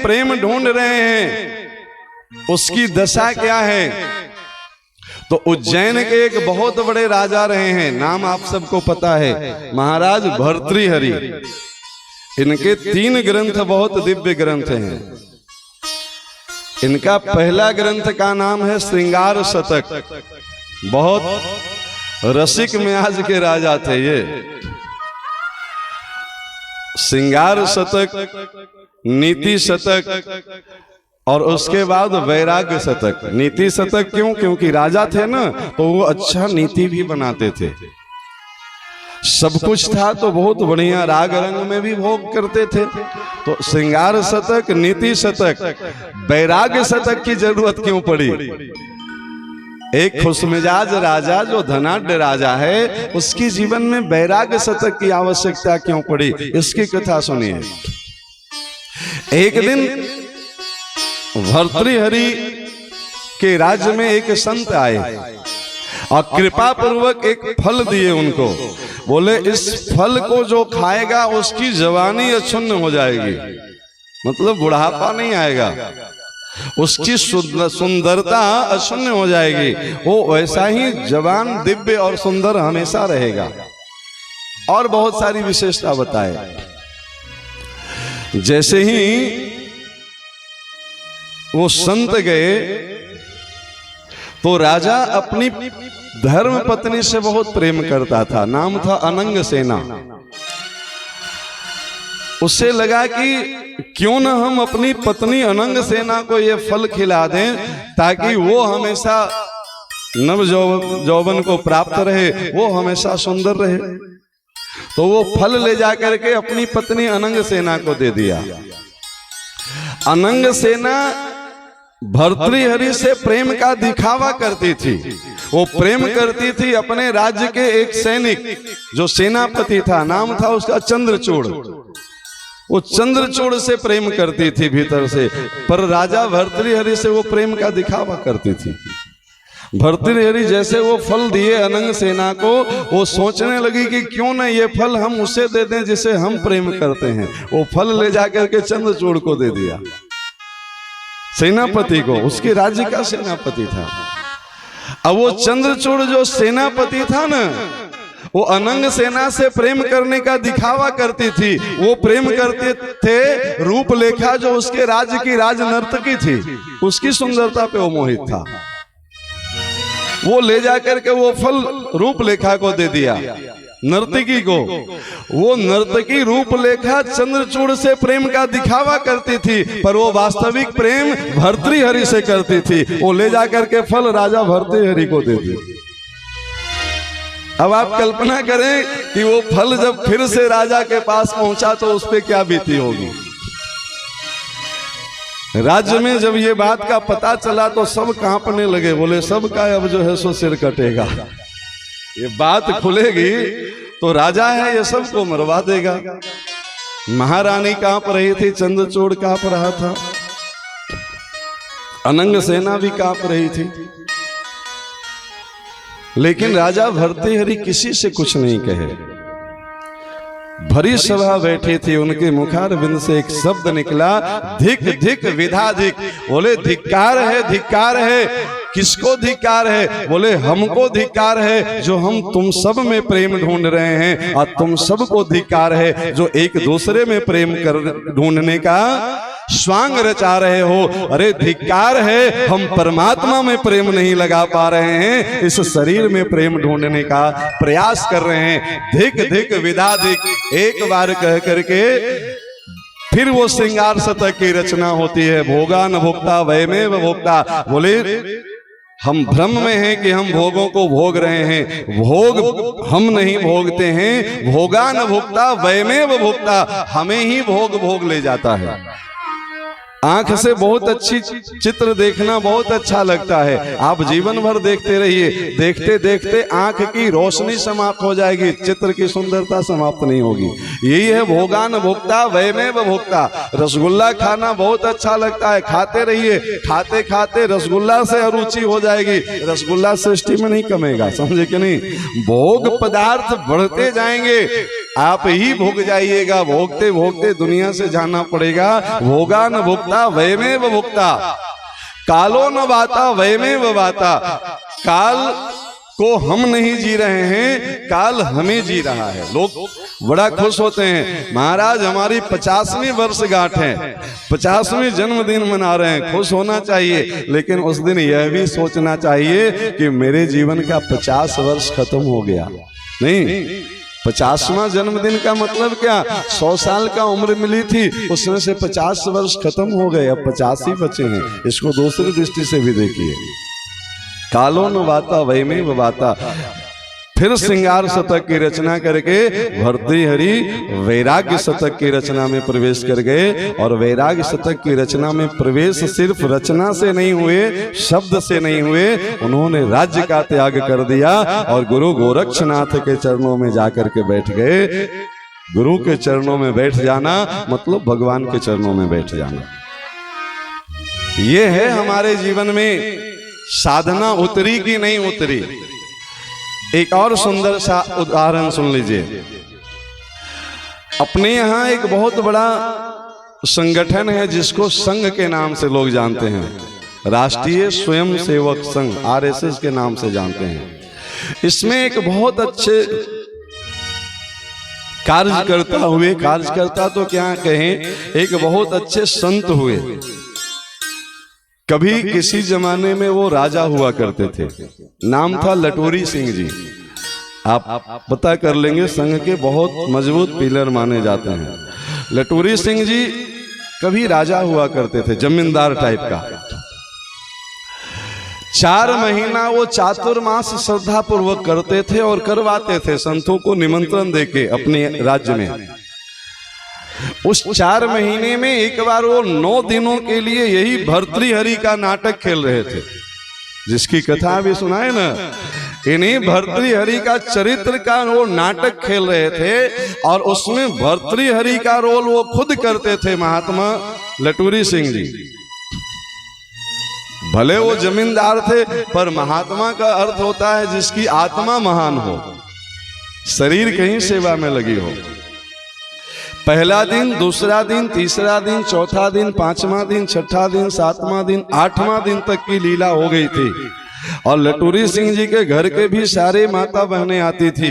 प्रेम ढूंढ रहे हैं उसकी दशा क्या है। तो उज्जैन के एक बहुत बड़े राजा रहे हैं, नाम आप सबको पता है, महाराज भर्तृहरि। इनके 3 ग्रंथ बहुत दिव्य ग्रंथ हैं। इनका पहला ग्रंथ का नाम है श्रृंगार शतक। बहुत रसिक मिजाज के राजा थे ये। श्रृंगार शतक, नीति शतक और उसके बाद वैराग्य शतक। नीति शतक क्यों? क्योंकि राजा थे ना, तो वो अच्छा नीति भी बनाते थे। सब कुछ था तो बहुत बढ़िया, राग रंग में भी भोग करते थे। तो श्रृंगार शतक, नीति शतक, वैराग्य शतक की जरूरत क्यों पड़ी? एक खुशमिजाज राजा जो धनाढ्य राजा है, उसके जीवन में वैराग्य शतक की आवश्यकता क्यों पड़ी? इसकी कथा सुनिए। एक दिन भर्तृहरि के राज्य में एक संत आए और कृपा पूर्वक एक फल दिए उनको। बोले इस फल को जो खाएगा उसकी जवानी अक्षुण्ण हो जाएगी, मतलब बुढ़ापा नहीं आएगा, उसकी सुंदरता अक्षुण्ण हो जाएगी, वो वैसा ही जवान, दिव्य और सुंदर हमेशा रहेगा। और बहुत सारी विशेषता बताए। जैसे ही वो संत गए तो राजा अपनी धर्म पत्नी से बहुत प्रेम करता था, नाम था अनंग सेना। उससे लगा कि क्यों न हम अपनी पत्नी अनंग सेना को ये फल खिला दें ताकि वो हमेशा नव यौवन को प्राप्त रहे, वो हमेशा सुंदर रहे। तो वो फल ले जाकर के अपनी पत्नी अनंग सेना को दे दिया। अनंग सेना भर्तृहरि से प्रेम का दिखावा करती थी। वो प्रेम करती थी अपने राज्य के एक सैनिक जो सेनापति था, नाम था उसका चंद्रचूड़। वो चंद्रचूड़ से प्रेम करती थी भीतर से, पर राजा भर्तृहरि से वो प्रेम का दिखावा करती थी। भर्तृहरि जैसे वो फल दिए अनंग सेना को, वो सोचने लगी कि क्यों न ये फल हम उसे दे दें जिसे हम प्रेम करते हैं। वो फल ले जाकर के चंद्रचूड़ को दे दिया, सेनापति को, उसके राज्य का सेनापति था। अब वो चंद्रचूड़ जो सेनापति था ना, वो अनंग सेना से प्रेम करने का दिखावा करती थी। वो प्रेम करते थे रूपलेखा जो उसके राज्य की राज नर्तकी थी, उसकी सुंदरता पे वो मोहित था। वो ले जाकर के वो फल रूपलेखा को दे दिया, नर्तकी को। वो नर्तकी रूपलेखा चंद्रचूड़ से प्रेम का दिखावा करती थी, पर वो वास्तविक प्रेम भर्तृहरि से करती थी। वो ले जाकर के फल राजा भर्तृहरि को दे दी। अब आप कल्पना करें कि वो फल जब फिर से राजा के पास पहुंचा तो उस पर क्या बीती होगी। राज्य में जब ये बात का पता चला तो सब कांपने लगे, बोले सबका अब जो है सो सिर कटेगा। ये बात खुलेगी तो राजा है ये सबको मरवा देगा। महारानी कांप रही थी, चंद्रचूड़ कांप रहा था, अनंग सेना भी कांप रही थी, लेकिन राजा भर्तृहरि किसी से कुछ नहीं कहे। भरी सभा बैठी थी, उनके मुखारविंद से एक शब्द निकला, धिक धिक विधाधिक। बोले धिक्कार है, धिक्कार है। किसको धिक्कार है? बोले हमको धिक्कार है जो हम तुम सब में प्रेम ढूंढ रहे हैं, और तुम सबको धिक्कार है जो एक दूसरे में प्रेम कर ढूंढने का स्वांग रचा रहे हो। अरे धिक्कार है, हम परमात्मा में प्रेम नहीं लगा पा रहे हैं, इस शरीर में प्रेम ढूंढने का प्रयास कर रहे हैं। धिक धिक विधाधिक एक बार कह करके फिर वो श्रृंगार शतक की रचना होती है। भोगा न भोक्ता वयमेव भोक्ता। बोले हम भ्रम में हैं कि हम भोगों को भोग रहे हैं, भोग हम नहीं भोगते हैं। भोगा न भोक्ता वयमेव भोक्ता, हमें ही भोग ले जाता है। आंख से बहुत अच्छी चित्र देखना बहुत अच्छा लगता है, आप जीवन भर देखते रहिए, देखते देखते आंख की रोशनी समाप्त हो जाएगी, चित्र की सुंदरता समाप्त नहीं होगी। यही है भोगान भोक्ता वयमेव भोक्ता। रसगुल्ला खाना बहुत अच्छा लगता है, खाते रहिए, खाते खाते रसगुल्ला से अरुचि हो जाएगी, रसगुल्ला सृष्टि में नहीं कमेगा, समझे कि नहीं। भोग पदार्थ बढ़ते जाएंगे, आप ही भोग जाइएगा, भोगते भोगते दुनिया से जाना पड़ेगा। भोगा न भोक्ता वयमेव भोक्ता, कालो न वाता वयमेव वाता। काल को हम नहीं जी रहे हैं, काल हमें जी रहा है। लोग बड़ा खुश होते हैं, महाराज हमारी 50वीं वर्षगांठ है, 50वें जन्मदिन मना रहे हैं। खुश होना चाहिए, लेकिन उस दिन यह भी सोचना चाहिए कि मेरे जीवन का 50 वर्ष खत्म हो गया। नहीं, 50वां जन्मदिन का मतलब क्या? 100 साल का उम्र मिली थी, उसमें से 50 वर्ष खत्म हो गए, अब 50 ही बचे हैं। इसको दूसरी दृष्टि से भी देखिए। कालो न वाता वयमेव वाता। फिर श्रृंगार शतक की रचना करके भर्तृहरि वैराग्य शतक की रचना में प्रवेश कर गए। और वैराग्य शतक की रचना में प्रवेश सिर्फ रचना से नहीं हुए, शब्द से नहीं हुए, उन्होंने राज्य का त्याग कर दिया और गुरु गोरक्षनाथ के चरणों में जाकर के बैठ गए। गुरु के चरणों में बैठ जाना मतलब भगवान के चरणों में बैठ जाना। ये है हमारे जीवन में साधना उतरी कि नहीं उतरी। एक और सुंदर सा उदाहरण सुन लीजिए। अपने यहाँ एक बहुत बड़ा संगठन है जिसको संघ के नाम से लोग जानते हैं, राष्ट्रीय स्वयं सेवक संघ, RSS के नाम से जानते हैं। इसमें एक बहुत अच्छे कार्यकर्ता तो क्या कहें, एक बहुत अच्छे संत हुए। कभी किसी जमाने में वो राजा हुआ करते थे, नाम था लटोरी सिंह जी। आप पता कर लेंगे, संघ के बहुत मजबूत पिलर माने जाते हैं। लटोरी सिंह जी कभी राजा हुआ करते थे, जमींदार टाइप का। 4 महीना वो चातुर्मास श्रद्धा पूर्वक करते थे और करवाते थे संतों को निमंत्रण देके अपने राज्य में। उस 4 महीने में एक बार वो 9 दिनों के लिए यही भर्तृहरि का नाटक खेल रहे थे, जिसकी कथा भी सुनाए ना। इन्हीं भर्तृहरि का चरित्र का वो नाटक खेल रहे थे और उसमें भर्तृहरि का रोल वो खुद करते थे, महात्मा लटोरी सिंह जी। भले वो जमींदार थे, पर महात्मा का अर्थ होता है जिसकी आत्मा महान हो, शरीर कहीं सेवा में लगी हो। पहला दिन, दूसरा दिन, तीसरा दिन, चौथा दिन, 5वां दिन, 6ठा दिन, 7वां दिन, 8वां दिन तक की लीला हो गई थी। और लटोरी सिंह जी के घर के भी सारे माता बहनें आती थी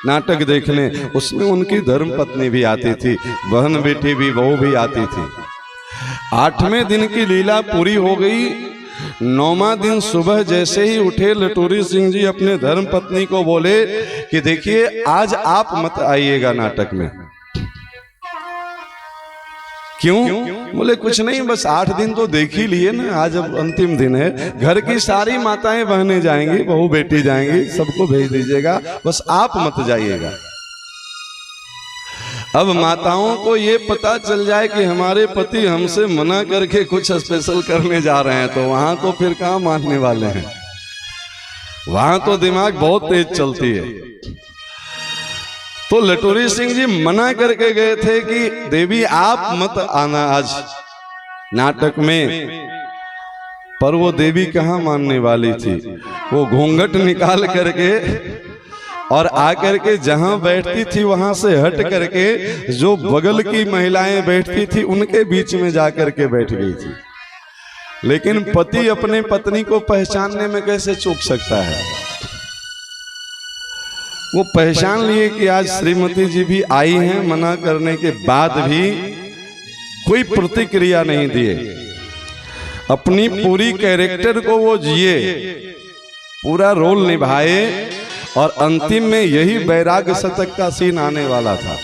नाटक देखने। उसमें उनकी धर्म पत्नी भी आती थी, बहन बेटी भी, बहू भी आती थी। 8वें दिन की लीला पूरी हो गई। 9वां दिन सुबह जैसे ही उठे, लटोरी सिंह जी अपने धर्म पत्नी को बोले कि देखिए आज आप मत आइएगा नाटक में। क्यों? बोले कुछ नहीं, बस 8 दिन तो देख ही लिए ना, आज अब अंतिम दिन है, घर की सारी माताएं बहनें जाएंगी, बहू बेटी जाएंगी, सबको भेज दीजिएगा, बस आप मत जाइएगा। अब माताओं को ये पता चल जाए कि हमारे पति हमसे मना करके कुछ स्पेशल करने जा रहे हैं, तो वहां तो फिर कहां मानने वाले हैं, वहां तो दिमाग बहुत तेज चलती है। तो लटोरी सिंह जी मना करके गए थे कि देवी आप मत आना आज नाटक में, पर वो देवी कहां मानने वाली थी। वो घूंघट निकाल करके और आकर के जहां बैठती थी वहां से हट करके जो बगल की महिलाएं बैठती थी उनके बीच में जाकर के बैठ गई थी। लेकिन पति अपने पत्नी को पहचानने में कैसे चूक सकता है? वो पहचान लिए कि आज श्रीमती जी भी आई हैं, मना करने के बाद भी कोई प्रतिक्रिया नहीं दिए। अपनी पूरी कैरेक्टर को वो जिए, पूरा रोल निभाए और अंतिम में यही वैराग्य शतक का सीन आने वाला था।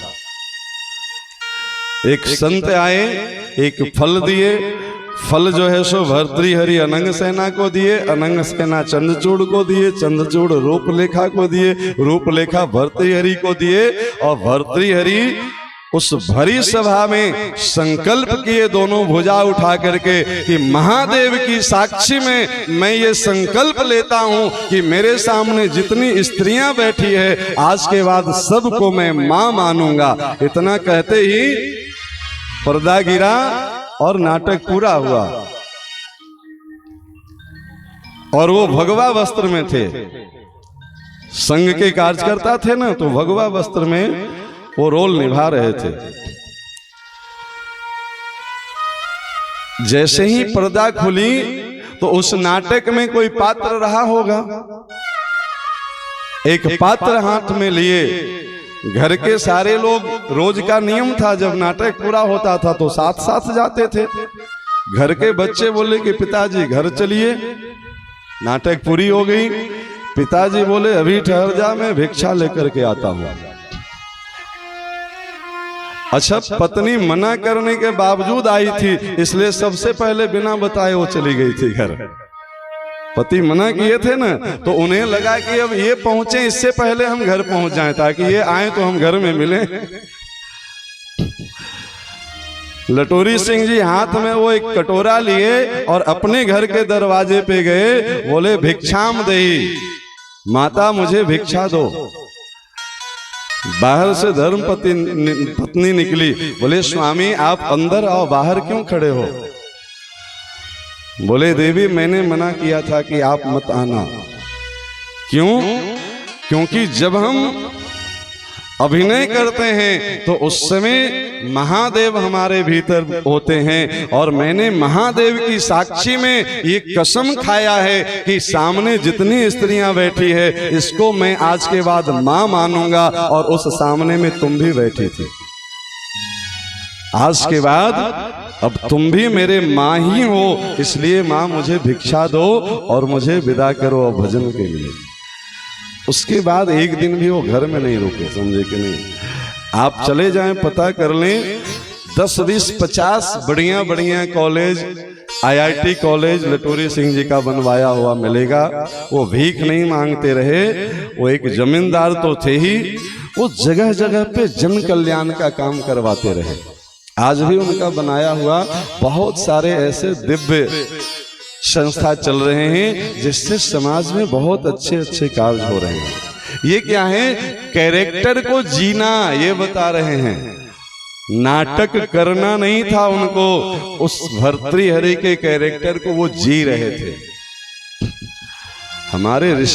एक संत आए, एक फल दिए, फल जो है सो भर्तृहरि अनंग सेना को दिए, अनंग सेना चंद्रचूड़ को दिए, चंद्रचूड़ रूपलेखा को दिए, रूपलेखा भर्तृहरि को दिए। और भर्तृहरि उस भरी सभा में संकल्प किए, दोनों भुजा उठा करके, कि महादेव की साक्षी में मैं ये संकल्प लेता हूं कि मेरे सामने जितनी स्त्रियां बैठी है आज के बाद सबको मैं मां मानूंगा। इतना कहते ही पर्दा गिरा और नाटक पूरा हुआ। और वो भगवा वस्त्र में थे, संघ के कार्यकर्ता थे ना, तो भगवा वस्त्र में वो रोल निभा रहे थे। जैसे ही पर्दा खुली तो उस नाटक में कोई पात्र रहा होगा। एक पात्र हाथ में लिए घर के सारे लोग, रोज का नियम था जब नाटक पूरा होता था तो साथ साथ जाते थे। घर के बच्चे बोले कि पिताजी घर चलिए, नाटक पूरी हो गई। पिताजी बोले अभी ठहर जा, मैं भिक्षा लेकर के आता हूं। अच्छा, पत्नी मना करने के बावजूद आई थी, इसलिए सबसे पहले बिना बताए वो चली गई थी घर। पति मना किए थे ना, तो उन्हें लगा कि अब ये पहुंचे, इससे पहले हम घर पहुंच जाएं ताकि ये आए तो हम घर में मिले। लटोरी सिंह जी हाथ में वो एक कटोरा लिए और अपने घर के दरवाजे पे गए, बोले भिक्षाम देही, माता मुझे भिक्षा दो। बाहर से धर्म पत्नी निकली, बोले स्वामी आप अंदर आओ, बाहर क्यों खड़े हो? बोले देवी मैंने मना किया था कि आप मत आना। क्यों? क्योंकि जब हम अभिनय करते हैं तो उस समय महादेव हमारे भीतर होते हैं, और मैंने महादेव की साक्षी में ये कसम खाया है कि सामने जितनी स्त्रियां बैठी है इसको मैं आज के बाद मां मानूंगा, और उस सामने में तुम भी बैठी थी। आज के बाद अब तुम भी मेरे मां ही हो, इसलिए मां मुझे भिक्षा दो और मुझे विदा करो भजन के लिए। उसके बाद एक दिन भी वो घर में नहीं रुके, समझे कि नहीं? आप चले जाएं, पता कर लें, 10, 20, 50 बढ़िया बढ़िया college, IIT college Latori Singh ji का बनवाया हुआ मिलेगा। वो भीख नहीं मांगते रहे, वो एक जमींदार तो थे ही, वो जगह जगह पे जन कल्याण का काम करवाते रहे। आज भी उनका बनाया हुआ बहुत सारे ऐसे दिव्य संस्था चल रहे हैं जिससे समाज में बहुत अच्छे अच्छे कार्य हो रहे हैं। ये क्या है? कैरेक्टर को जीना, ये बता रहे हैं। नाटक करना नहीं था उनको, उस भर्तृहरि के कैरेक्टर को वो जी रहे थे। हमारे ऋषि